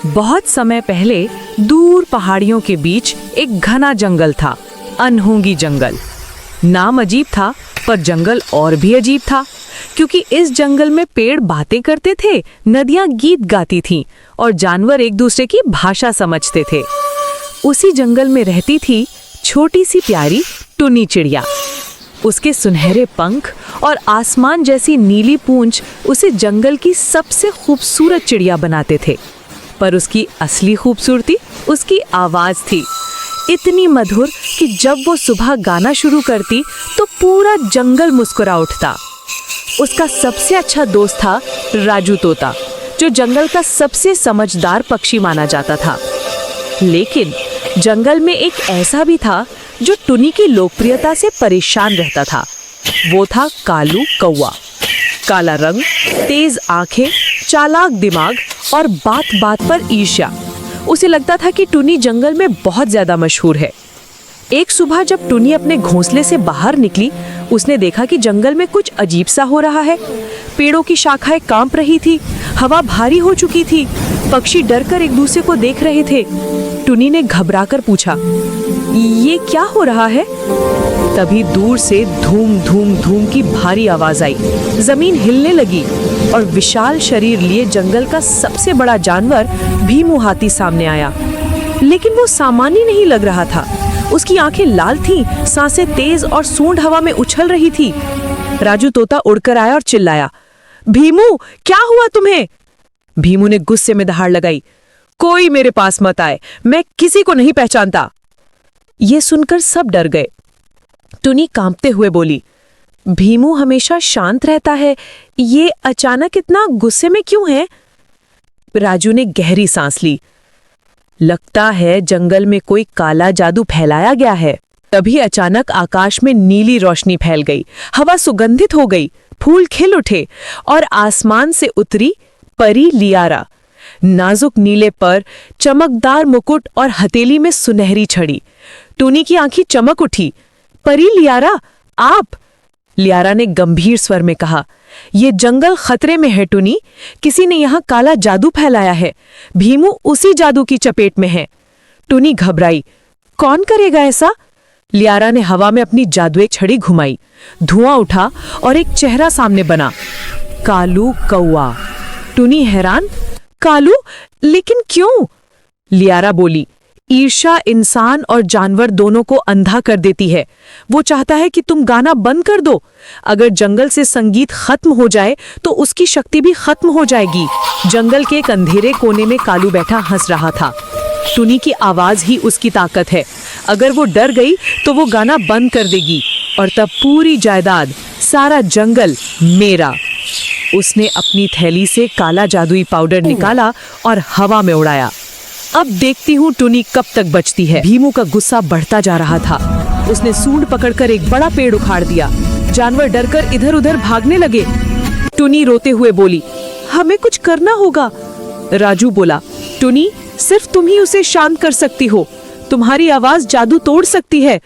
बहुत समय पहले दूर पहाड़ियों के बीच एक घना जंगल था, अनहोंगी जंगल। नाम अजीब था, पर जंगल और भी अजीब था, क्योंकि इस जंगल में पेड़ बातें करते थे, नदियां गीत गाती थीं और जानवर एक दूसरे की भाषा समझते थे। उसी जंगल में रहती थी छोटी सी प्यारी टुनी चिड़िया। उसके सुनहरे पंख और आसमान जैसी नीली पूंछ उसे जंगल की सबसे खूबसूरत चिड़िया बनाते थे। पर उसकी असली खूबसूरती उसकी आवाज़ थी, इतनी मधुर कि जब वो सुबह गाना शुरू करती तो पूरा जंगल मुस्कुरा उठता। उसका सबसे अच्छा दोस्त था राजू तोता, जो जंगल का सबसे समझदार पक्षी माना जाता था। लेकिन जंगल में एक ऐसा भी था जो टुनी की लोकप्रियता से परेशान रहता था। वो था कालू कौवा। काला रंग, तेज आंखें, चालाक दिमाग और बात बात पर ईर्ष्या। उसे लगता था कि टुनी जंगल में बहुत ज्यादा मशहूर है। एक सुबह जब टुनी अपने घोंसले से बाहर निकली, उसने देखा कि जंगल में कुछ अजीब सा हो रहा है। पेड़ों की शाखाएं कांप रही थी, हवा भारी हो चुकी थी, पक्षी डरकर एक दूसरे को देख रहे थे। टुनी ने घबराकर पूछा, ये क्या हो रहा है? तभी दूर से धूम धूम धूम की भारी आवाज आई। जमीन हिलने लगी और विशाल शरीर लिए जंगल का सबसे बड़ा जानवर भीमू हाथी सामने आया। लेकिन वो सामान्य नहीं लग रहा था। उसकी आंखें लाल थीं, सांसें तेज और सूंड हवा में उछल रही थी। राजू तोता उड़कर आया और चिल्लाया, भीमू, क्या हुआ तुम्हें? भीमू ने गुस्से में दहाड़ लगाई, कोई मेरे पास मत आए, मैं किसी को नहीं पहचानता। ये सुनकर सब डर गए। टुनी कांपते हुए बोली, भीमू हमेशा शांत रहता है, ये अचानक इतना गुस्से में क्यों है? राजू ने गहरी सांस ली। लगता है जंगल में कोई काला जादू फैलाया गया है। तभी अचानक आकाश में नीली रोशनी फैल गई, हवा सुगंधित हो गई, फूल खिल उठे और आसमान से उतरी परी लियारा। नाजुक नीले पर, चमकदार मुकुट और हथेली में सुनहरी छड़ी। टुनी की आंखें चमक उठी। परी लियारा, आप? लियारा ने गंभीर स्वर में कहा, ये जंगल खतरे में है टुनी, किसी ने यहाँ काला जादू फैलाया है। भीमू उसी जादू की चपेट में है। टुनी घबराई, कौन करेगा ऐसा? लियारा ने हवा में अपनी जादुई छड़ी घुमाई, धुआं उठा और एक चेहरा सामने बना, कालू कौवा। टुनी हैरान, कालू, लेकिन क्यों? लियारा बोली, ईर्ष्या इंसान और जानवर दोनों को अंधा कर देती है। वो चाहता है कि तुम गाना बंद कर दो। अगर जंगल से संगीत खत्म हो जाए तो उसकी शक्ति भी खत्म हो जाएगी। जंगल के एक अंधेरे कोने में कालू बैठा हंस रहा था। टुनी की आवाज ही उसकी ताकत है। अगर वो डर गई तो वो गाना बंद कर देगी और तब पूरी जायदाद, सारा जंगल मेरा। उसने अपनी थैली से काला जादुई पाउडर निकाला और हवा में उड़ाया। अब देखती हूँ टुनी कब तक बचती है। भीमू का गुस्सा बढ़ता जा रहा था। उसने सूंड पकड़कर एक बड़ा पेड़ उखाड़ दिया। जानवर डरकर इधर उधर भागने लगे। टुनी रोते हुए बोली, हमें कुछ करना होगा। राजू बोला, टुनी, सिर्फ तुम ही उसे शांत कर सकती हो। तुम्हारी आवाज जादू तोड़ सकती है।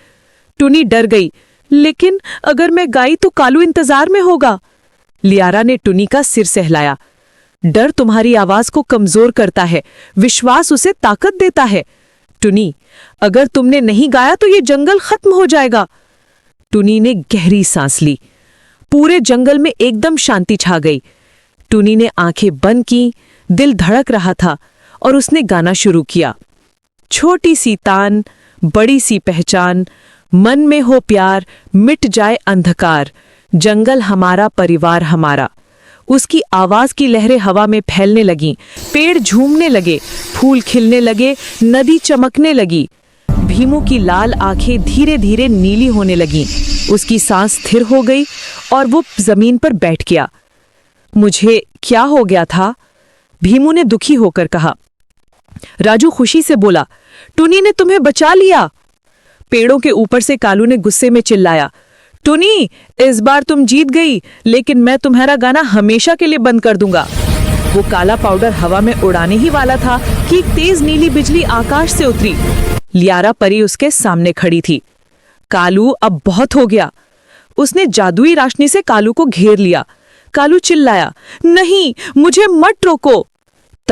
टुनी डर गई, लेकिन अगर मैं गाई तो कालू इंतजार में होगा। लियारा ने टुनी का सिर सहलाया, डर तुम्हारी आवाज को कमजोर करता है, विश्वास उसे ताकत देता है। टुनी, अगर तुमने नहीं गाया तो ये जंगल खत्म हो जाएगा। टुनी ने गहरी सांस ली। पूरे जंगल में एकदम शांति छा गई। टुनी ने आंखें बंद की, दिल धड़क रहा था और उसने गाना शुरू किया, छोटी सी तान, बड़ी सी पहचान, मन में हो प्यार, मिट जाए अंधकार, जंगल हमारा, परिवार हमारा। उसकी आवाज की लहरें हवा में फैलने लगीं, पेड़ झूमने लगे, फूल खिलने लगे, नदी चमकने लगी। भीमू की लाल आंखें धीरे धीरे नीली होने लगीं। उसकी सांस स्थिर हो गई और वो जमीन पर बैठ गया। मुझे क्या हो गया था? भीमू ने दुखी होकर कहा। राजू खुशी से बोला, टुनी ने तुम्हें बचा लिया। पेड़ों के ऊपर से कालू ने गुस्से में चिल्लाया, टुनी, इस बार तुम जीत गई, लेकिन मैं तुम्हारा गाना हमेशा के लिए बंद कर दूंगा। वो काला पाउडर हवा में उड़ाने ही वाला था कि एक तेज नीली बिजली आकाश से उतरी। लियारा परी उसके सामने खड़ी थी। कालू, अब बहुत हो गया। उसने जादुई रोशनी से कालू को घेर लिया। कालू चिल्लाया, नहीं, मुझे मत रोको।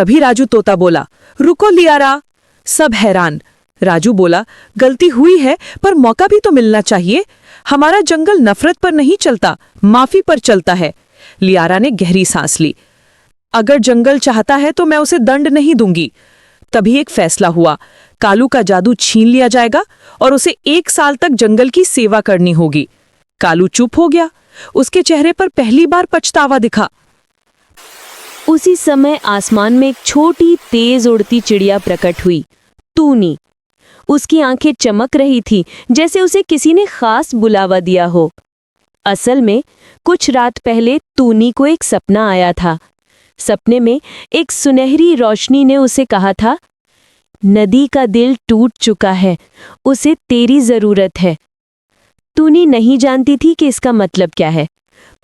तभी राजू तोता बोला, रुको लियारा। सब हैरान। राजू बोला, गलती हुई है पर मौका भी तो मिलना चाहिए। हमारा जंगल नफरत पर नहीं चलता, माफी पर चलता है। लियारा ने गहरी सांस ली। अगर जंगल चाहता है तो मैं उसे दंड नहीं दूंगी। तभी एक फैसला हुआ, कालू का जादू छीन लिया जाएगा और उसे 1 साल तक जंगल की सेवा करनी होगी। कालू चुप हो गया। उसके चेहरे पर पहली बार पछतावा दिखा। उसी समय आसमान में एक छोटी तेज उड़ती चिड़िया प्रकट हुई, टूनी। उसकी आंखें चमक रही थी जैसे उसे किसी ने खास बुलावा दिया हो। असल में कुछ रात पहले टूनी को एक सपना आया था। सपने में एक सुनहरी रोशनी ने उसे कहा था, नदी का दिल टूट चुका है, उसे तेरी जरूरत है। टूनी नहीं जानती थी कि इसका मतलब क्या है,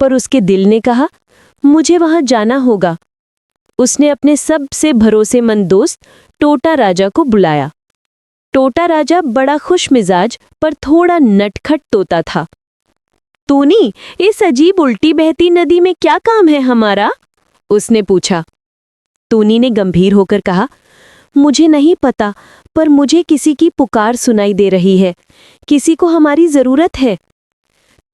पर उसके दिल ने कहा, मुझे वहां जाना होगा। उसने अपने सबसे भरोसेमंद दोस्त टोटा राजा को बुलाया। टोटा राजा बड़ा खुश मिजाज पर थोड़ा नटखट तोता था। टूनी, इस अजीब उल्टी बहती नदी में क्या काम है हमारा? उसने पूछा। टूनी ने गंभीर होकर कहा, मुझे नहीं पता, पर मुझे किसी की पुकार सुनाई दे रही है। किसी को हमारी जरूरत है।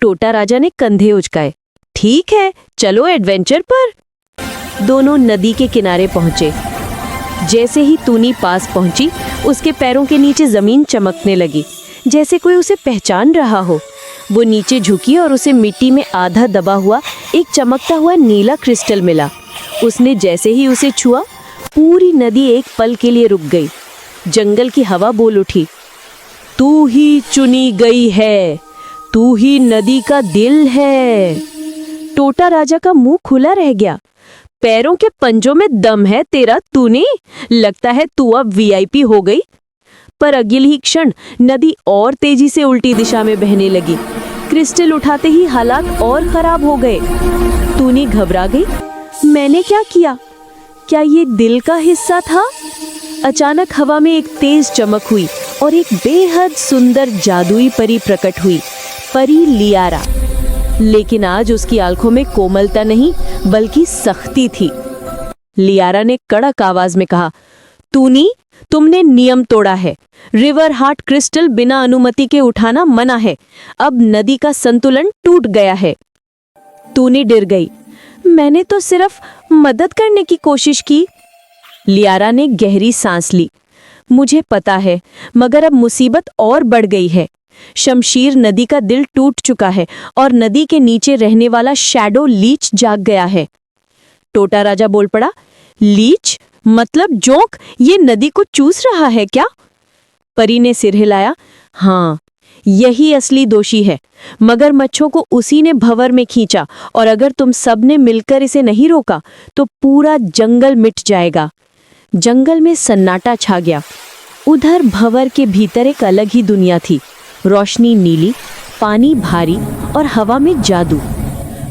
टोटा राजा ने कंधे उचकाए। ठीक है, चलो एडवेंचर पर। दोनों नदी के किनारे पहुंचे। जैसे ही टूनी पास पहुंची, उसके पैरों के नीचे जमीन चमकने लगी, जैसे कोई उसे पहचान रहा हो। वो नीचे झुकी और उसे मिट्टी में आधा दबा हुआ एक चमकता हुआ नीला क्रिस्टल मिला। उसने जैसे ही उसे छुआ, पूरी नदी एक पल के लिए रुक गई। जंगल की हवा बोल उठी, तू ही चुनी गई है, तू ही नदी का दिल है। टोटा राजा का मुंह खुला रह गया। पैरों के पंजों में दम है तेरा टूनी, लगता है तू अब वीआईपी हो गई। पर अगले ही क्षण नदी और तेजी से उल्टी दिशा में बहने लगी। क्रिस्टल उठाते ही हालात और खराब हो गए। टूनी घबरा गई। मैंने क्या किया? क्या ये दिल का हिस्सा था? अचानक हवा में एक तेज चमक हुई और एक बेहद सुंदर जादुई परी प्रकट हुई, परी लियारा। लेकिन आज उसकी आंखों में कोमलता नहीं बल्कि सख्ती थी। लियारा ने कड़क आवाज में कहा, टूनी, तुमने नियम तोड़ा है। रिवर हार्ट क्रिस्टल बिना अनुमति के उठाना मना है। अब नदी का संतुलन टूट गया है। टूनी डर गई। मैंने तो सिर्फ मदद करने की कोशिश की। लियारा ने गहरी सांस ली। मुझे पता है, मगर अब मुसीबत और बढ़ गई है। शमशीर नदी का दिल टूट चुका है और नदी के नीचे रहने वाला शैडो लीच जाग गया है। टोटा राजा बोल पड़ा, लीच मतलब जोंक, ये नदी को चूस रहा है क्या? परी ने सिर हिलाया। हाँ, यही असली दोषी है। मगरमच्छों को उसी ने भंवर में खींचा और अगर तुम सब ने मिलकर इसे नहीं रोका तो पूरा जंगल मिट जाएगा। जंगल में सन्नाटा छा गया। उधर भंवर के भीतर एक अलग ही दुनिया थी। रोशनी नीली, पानी भारी और हवा में जादू।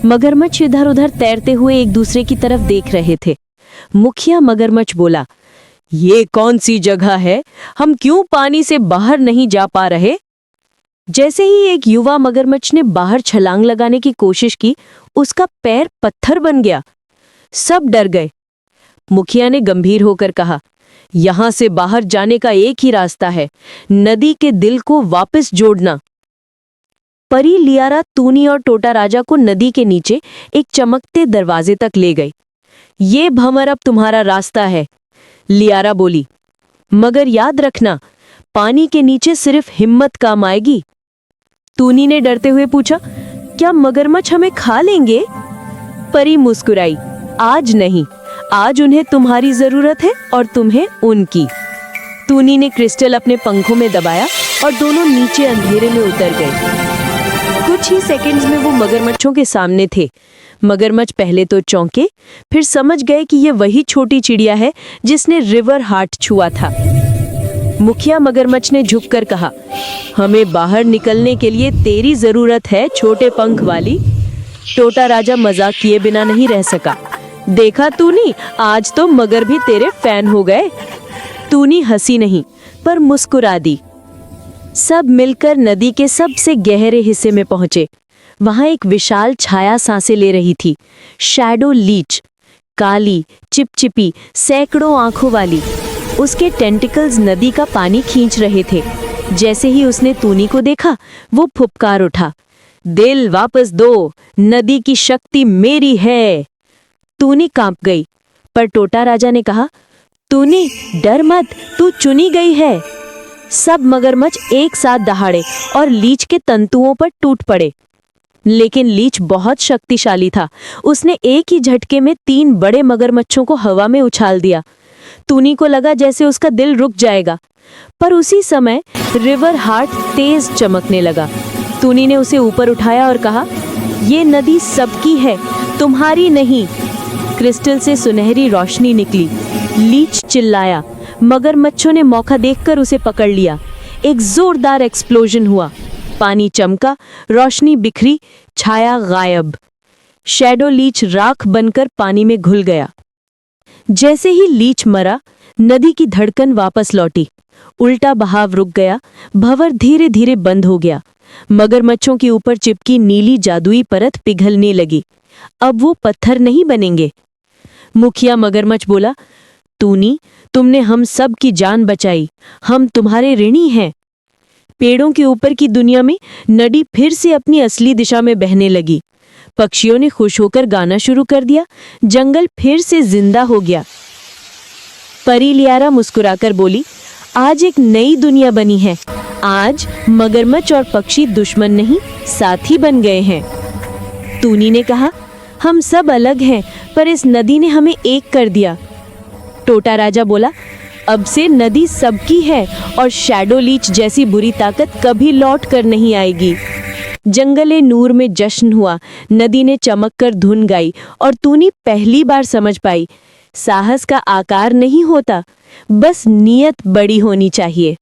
मगरमच्छ इधर उधर तैरते हुए एक दूसरे की तरफ देख रहे थे। मुखिया मगरमच्छ बोला, ये कौन सी जगह है? हम क्यों पानी से बाहर नहीं जा पा रहे? जैसे ही एक युवा मगरमच्छ ने बाहर छलांग लगाने की कोशिश की, उसका पैर पत्थर बन गया। सब डर गए। मुखिया ने गंभीर होकर कहा, यहां से बाहर जाने का एक ही रास्ता है, नदी के दिल को वापस जोड़ना। परी लियारा, टूनी और टोटा राजा को नदी के नीचे एक चमकते दरवाजे तक ले गई। ये भंवर अब तुम्हारा रास्ता है, लियारा बोली। मगर याद रखना, पानी के नीचे सिर्फ हिम्मत काम आएगी। टूनी ने डरते हुए पूछा, क्या मगरमच्छ हमें खा लेंगे? परी मुस्कुराई, आज नहीं, आज उन्हें तुम्हारी जरूरत है और तुम्हें उनकी। टूनी ने क्रिस्टल अपने पंखों में दबाया और दोनों नीचे अंधेरे में उतर गए। कुछ ही सेकंड्स में वो मगरमच्छों के सामने थे। मगरमच्छ पहले तो चौंके, फिर समझ गए कि ये वही छोटी चिड़िया है जिसने रिवर हार्ट छुआ था। मुखिया मगरमच्छ ने झुककर कहा, हमें बाहर निकलने के लिए तेरी जरूरत है, छोटे पंख वाली। टोटा राजा मजाक किए बिना नहीं रह सका। देखा टूनी, आज तो मगर भी तेरे फैन हो गए। टूनी हंसी नहीं पर मुस्कुरा दी। सब मिलकर नदी के सबसे गहरे हिस्से में पहुंचे। वहां एक विशाल छाया सांसें ले रही थी, शैडो लीच। काली, चिपचिपी, सैकड़ों आंखों वाली। उसके टेंटिकल्स नदी का पानी खींच रहे थे। जैसे ही उसने तूनी को देखा, वो फुपकार उठा, दिल वापस दो, नदी की शक्ति मेरी है। तूनी कांप गई, पर टोटा राजा ने कहा, तूनी डर मत, तू चुनी गई है। सब मगरमच्छ एक साथ दहाड़े और लीच के तंतुओं पर टूट पड़े। लेकिन लीच बहुत शक्तिशाली था। उसने एक ही झटके में 3 बड़े मगरमच्छों को हवा में उछाल दिया। तूनी को लगा जैसे उसका दिल रुक जाएगा, पर उसी समय रिवर हार्ट तेज चमकने लगा। तूनी ने उसे ऊपर उठाया और कहा, ये नदी सबकी है, तुम्हारी नहीं। क्रिस्टल से सुनहरी रोशनी निकली। लीच चिल्लाया। मगरमच्छों ने मौका देखकर उसे पकड़ लिया। एक जोरदार एक्सप्लोजन हुआ। पानी चमका, रोशनी बिखरी, छाया गायब। शैडो लीच राख बनकर पानी में घुल गया। जैसे ही लीच मरा, नदी की धड़कन वापस लौटी। उल्टा बहाव रुक गया। भंवर धीरे धीरे बंद हो गया। मगरमच्छों के ऊपर चिपकी नीली जादुई परत पिघलने लगी। अब वो पत्थर नहीं बनेंगे। मुखिया मगरमच्छ बोला, तूनी, तुमने हम सब की जान बचाई, हम तुम्हारे ऋणी हैं। पेड़ों के ऊपर की दुनिया में नदी फिर से अपनी असली दिशा में बहने लगी। पक्षियों ने खुश होकर गाना शुरू कर दिया। जंगल फिर से जिंदा हो गया। परी लियारा मुस्कुराकर बोली, आज एक नई दुनिया बनी है। आज मगरमच्छ और पक्षी दुश्मन नहीं, साथी बन गए हैं। तूनी ने कहा, हम सब अलग हैं, पर इस नदी ने हमें एक कर दिया। टोटा राजा बोला, अब से नदी सबकी है और शैडो लीच जैसी बुरी ताकत कभी लौट कर नहीं आएगी। जंगले नूर में जश्न हुआ। नदी ने चमक कर धुन गाई और तूनी पहली बार समझ पाई, साहस का आकार नहीं होता, बस नियत बड़ी होनी चाहिए।